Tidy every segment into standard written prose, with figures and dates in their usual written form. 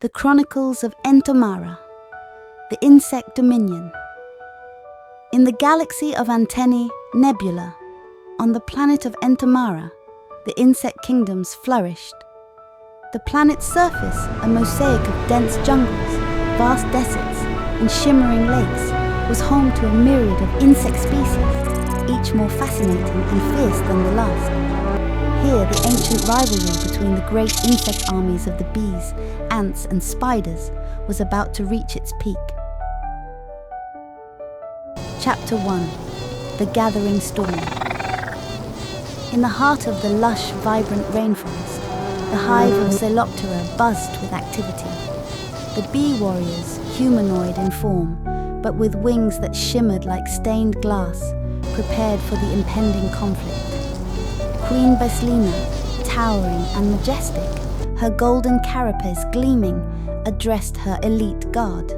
The Chronicles of Entomara, the Insect Dominion. In the galaxy of Antennae Nebula, on the planet of Entomara, the insect kingdoms flourished. The planet's surface, a mosaic of dense jungles, vast deserts, and shimmering lakes, was home to a myriad of insect species, each more fascinating and fierce than the last. Here, the ancient rivalry between the great insect armies of the bees, ants, and spiders was about to reach its peak. Chapter 1: The Gathering Storm. In the heart of the lush, vibrant rainforest, the hive of Zeloptera buzzed with activity. The bee warriors, humanoid in form, but with wings that shimmered like stained glass, prepared for the impending conflict. Queen Beslina, towering and majestic, her golden carapace gleaming, addressed her elite guard.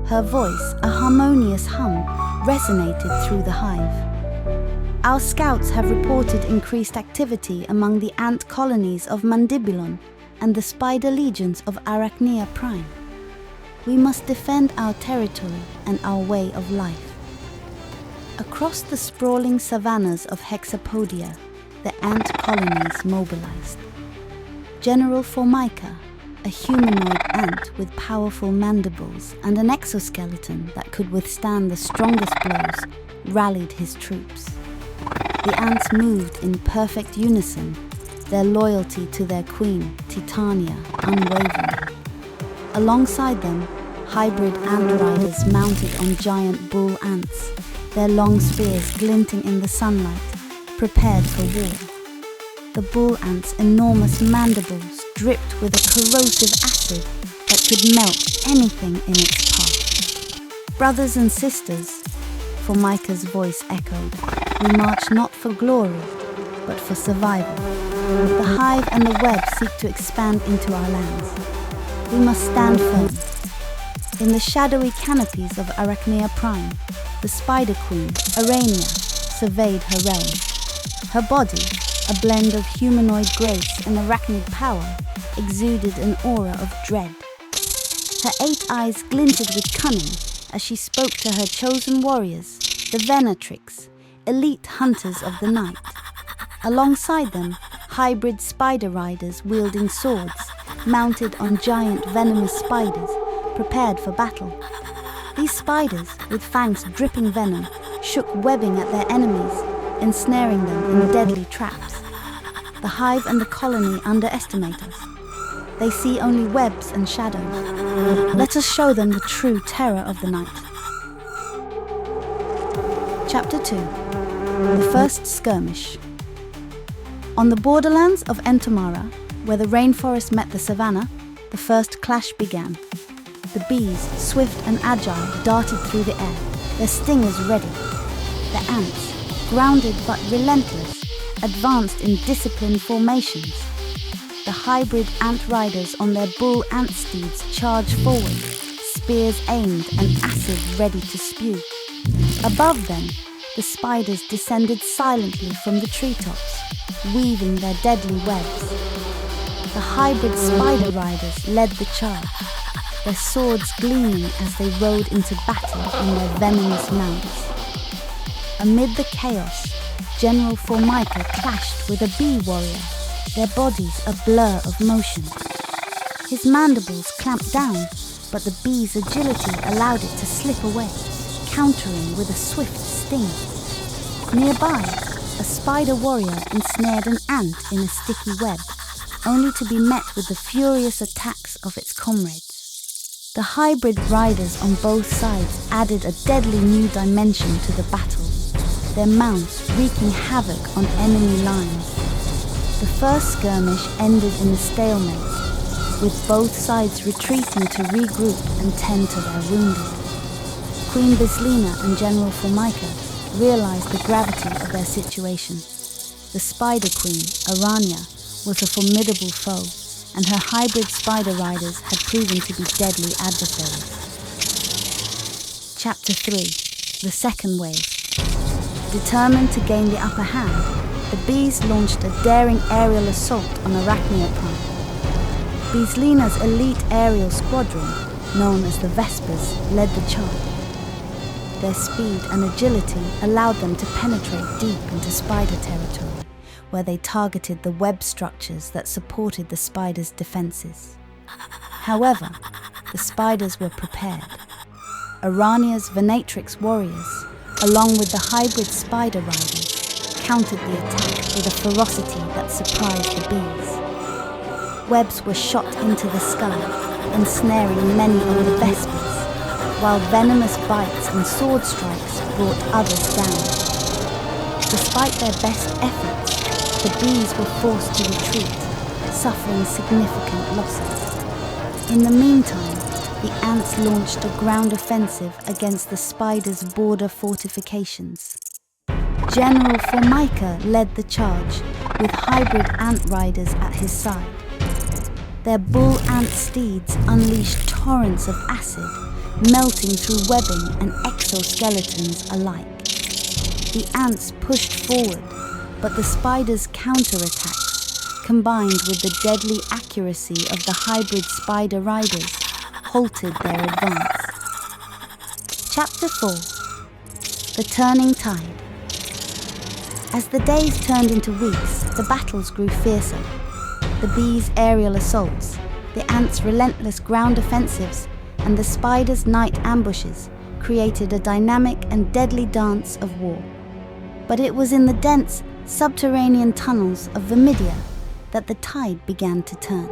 Her voice, a harmonious hum, resonated through the hive. Our scouts have reported increased activity among the ant colonies of Mandibulon and the spider legions of Arachnea Prime. We must defend our territory and our way of life. Across the sprawling savannas of Hexapodia, the ant colonies mobilized. General Formica, a humanoid ant with powerful mandibles and an exoskeleton that could withstand the strongest blows, rallied his troops. The ants moved in perfect unison, their loyalty to their queen, Titania, unwavering. Alongside them, hybrid ant riders mounted on giant bull ants, their long spears glinting in the sunlight, prepared for war. The bull ant's enormous mandibles dripped with a corrosive acid that could melt anything in its path. Brothers and sisters, Formica's voice echoed, we march not for glory, but for survival. The hive and the web seek to expand into our lands. We must stand firm. In the shadowy canopies of Arachnea Prime, the spider queen, Arania, surveyed her realm. Her body, a blend of humanoid grace and arachnid power, exuded an aura of dread. Her 8 eyes glinted with cunning as she spoke to her chosen warriors, the Venatrix, elite hunters of the night. Alongside them, hybrid spider riders wielding swords, mounted on giant venomous spiders, prepared for battle. These spiders, with fangs dripping venom, shook webbing at their enemies, ensnaring them in deadly traps. The hive and the colony underestimate us. They see only webs and shadows. Let us show them the true terror of the night. Chapter 2: The First Skirmish. On the borderlands of Entomara, where the rainforest met the savannah, the first clash began. The bees, swift and agile, darted through the air, their stingers ready. The ants, grounded but relentless, advanced in disciplined formations. The hybrid ant riders on their bull ant steeds charged forward, spears aimed and acid ready to spew. Above them, the spiders descended silently from the treetops, weaving their deadly webs. The hybrid spider riders led the charge, their swords gleaming as they rode into battle on their venomous mounts. Amid the chaos, General Formica clashed with a bee warrior, their bodies a blur of motion. His mandibles clamped down, but the bee's agility allowed it to slip away, countering with a swift sting. Nearby, a spider warrior ensnared an ant in a sticky web, only to be met with the furious attacks of its comrades. The hybrid riders on both sides added a deadly new dimension to the battle, their mounts wreaking havoc on enemy lines. The first skirmish ended in a stalemate, with both sides retreating to regroup and tend to their wounded. Queen Beslina and General Formica realized the gravity of their situation. The spider queen, Arania, was a formidable foe, and her hybrid spider riders had proven to be deadly adversaries. Chapter 3: The Second Wave. Determined to gain the upper hand, the bees launched a daring aerial assault on Arachnea Prime. Bislina's elite aerial squadron, known as the Vespers, led the charge. Their speed and agility allowed them to penetrate deep into spider territory, where they targeted the web structures that supported the spiders' defenses. However, the spiders were prepared. Arania's Venatrix warriors, along with the hybrid spider riders, countered the attack with a ferocity that surprised the bees. Webs were shot into the sky, ensnaring many of the Vespers, while venomous bites and sword strikes brought others down. Despite their best efforts, the bees were forced to retreat, suffering significant losses. In the meantime, the ants launched a ground offensive against the spiders' border fortifications. General Formica led the charge, with hybrid ant riders at his side. Their bull ant steeds unleashed torrents of acid, melting through webbing and exoskeletons alike. The ants pushed forward, but the spiders' counterattacks, combined with the deadly accuracy of the hybrid spider riders, halted their advance. Chapter 4. The Turning Tide. As the days turned into weeks, the battles grew fiercer. The bees' aerial assaults, the ants' relentless ground offensives, and the spiders' night ambushes created a dynamic and deadly dance of war. But it was in the dense, subterranean tunnels of Vermidia that the tide began to turn.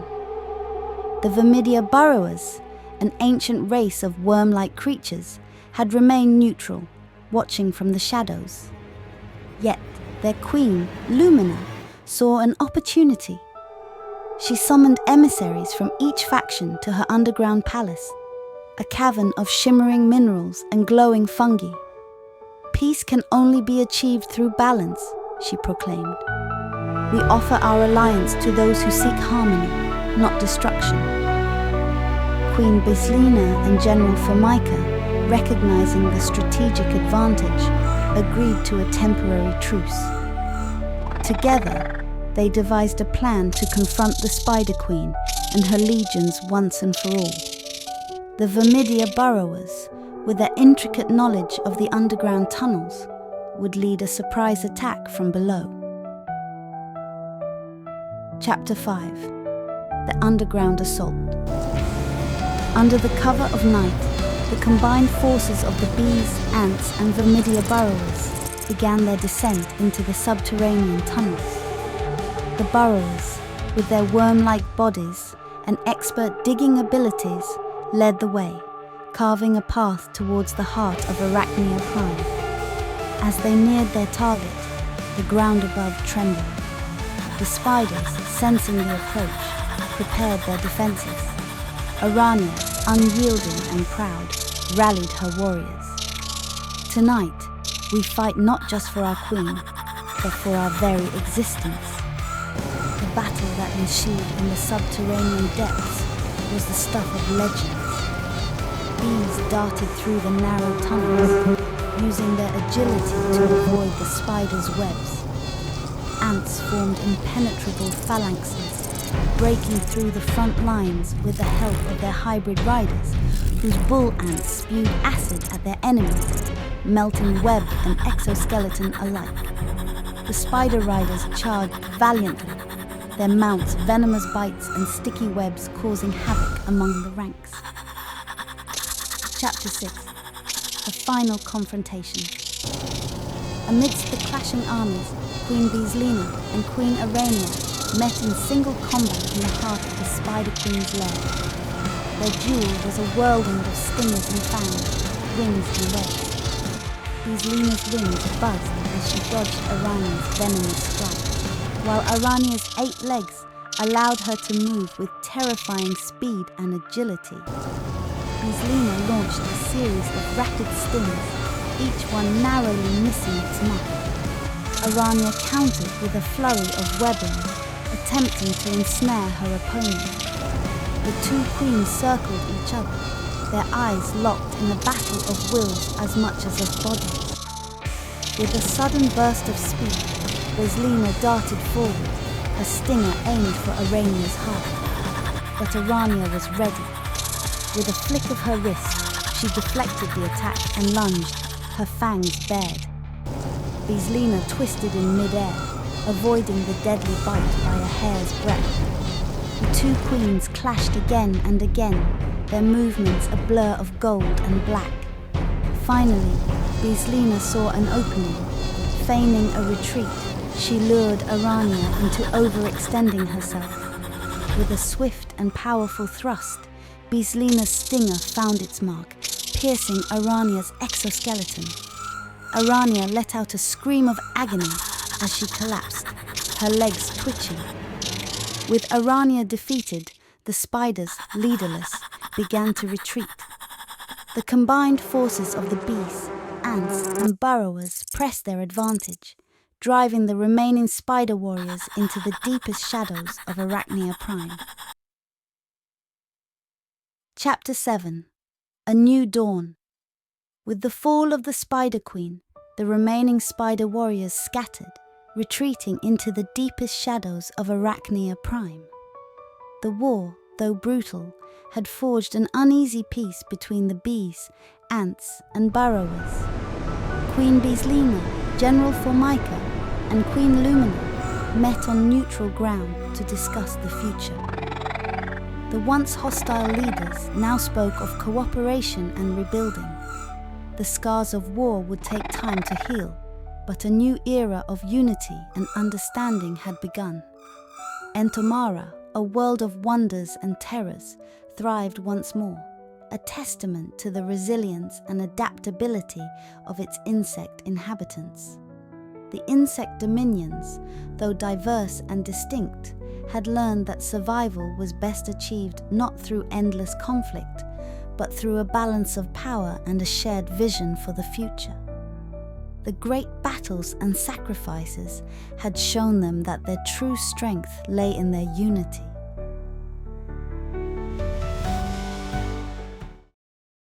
The Vermidia burrowers, an ancient race of worm-like creatures, had remained neutral, watching from the shadows. Yet their queen, Lumina, saw an opportunity. She summoned emissaries from each faction to her underground palace, a cavern of shimmering minerals and glowing fungi. Peace can only be achieved through balance, she proclaimed. We offer our alliance to those who seek harmony, not destruction. Queen Bislina and General Formica, recognizing the strategic advantage, agreed to a temporary truce. Together, they devised a plan to confront the Spider Queen and her legions once and for all. The Vermidia burrowers, with their intricate knowledge of the underground tunnels, would lead a surprise attack from below. Chapter 5. The Underground Assault. Under the cover of night, the combined forces of the bees, ants, and Vermidia burrowers began their descent into the subterranean tunnels. The burrowers, with their worm-like bodies and expert digging abilities, led the way, carving a path towards the heart of Arachnia Prime. As they neared their target, the ground above trembled. The spiders, sensing the approach, prepared their defenses. Arania, unyielding and proud, rallied her warriors. Tonight, we fight not just for our queen, but for our very existence. The battle that ensued in the subterranean depths was the stuff of legends. Bees darted through the narrow tunnels, using their agility to avoid the spiders' webs. Ants formed impenetrable phalanxes, breaking through the front lines with the help of their hybrid riders, whose bull ants spewed acid at their enemies, melting web and exoskeleton alike. The spider riders charged valiantly, their mounts venomous bites and sticky webs causing havoc among the ranks. Chapter 6. The Final Confrontation. Amidst the clashing armies, Queen Bislina and Queen Arania met in single combat in the heart of the Spider Queen's lair. Their duel was a whirlwind of stingers and fangs, wings and webs. Bislina's wings buzzed as she dodged Arania's venomous strike, while Arania's 8 legs allowed her to move with terrifying speed and agility. Bislina launched a series of rapid stings, each one narrowly missing its mark. Arania countered with a flurry of webbing, attempting to ensnare her opponent. The two queens circled each other, their eyes locked in a battle of wills as much as of bodies. With a sudden burst of speed, Bislina darted forward, her stinger aimed for Arania's heart. but Arania was ready. With a flick of her wrist, she deflected the attack and lunged, her fangs bared. Bislina twisted in mid-air, avoiding the deadly bite by a hair's breadth. The two queens clashed again and again, their movements a blur of gold and black. Finally, Bislina saw an opening. Feigning a retreat, she lured Arania into overextending herself. With a swift and powerful thrust, Bislina's stinger found its mark, piercing Arania's exoskeleton. Arania let out a scream of agony as she collapsed, her legs twitching. With Arania defeated, the spiders, leaderless, began to retreat. The combined forces of the bees, ants, and burrowers pressed their advantage, driving the remaining spider warriors into the deepest shadows of Arachnia Prime. Chapter 7. A New Dawn. With the fall of the Spider Queen, the remaining spider warriors scattered, retreating into the deepest shadows of Arachnia Prime. The war, though brutal, had forged an uneasy peace between the bees, ants, and burrowers. Queen Bislina, General Formica, and Queen Lumina met on neutral ground to discuss the future. The once hostile leaders now spoke of cooperation and rebuilding. The scars of war would take time to heal, but a new era of unity and understanding had begun. Entomara, a world of wonders and terrors, thrived once more, a testament to the resilience and adaptability of its insect inhabitants. The insect dominions, though diverse and distinct, had learned that survival was best achieved not through endless conflict, but through a balance of power and a shared vision for the future. The great battles and sacrifices had shown them that their true strength lay in their unity.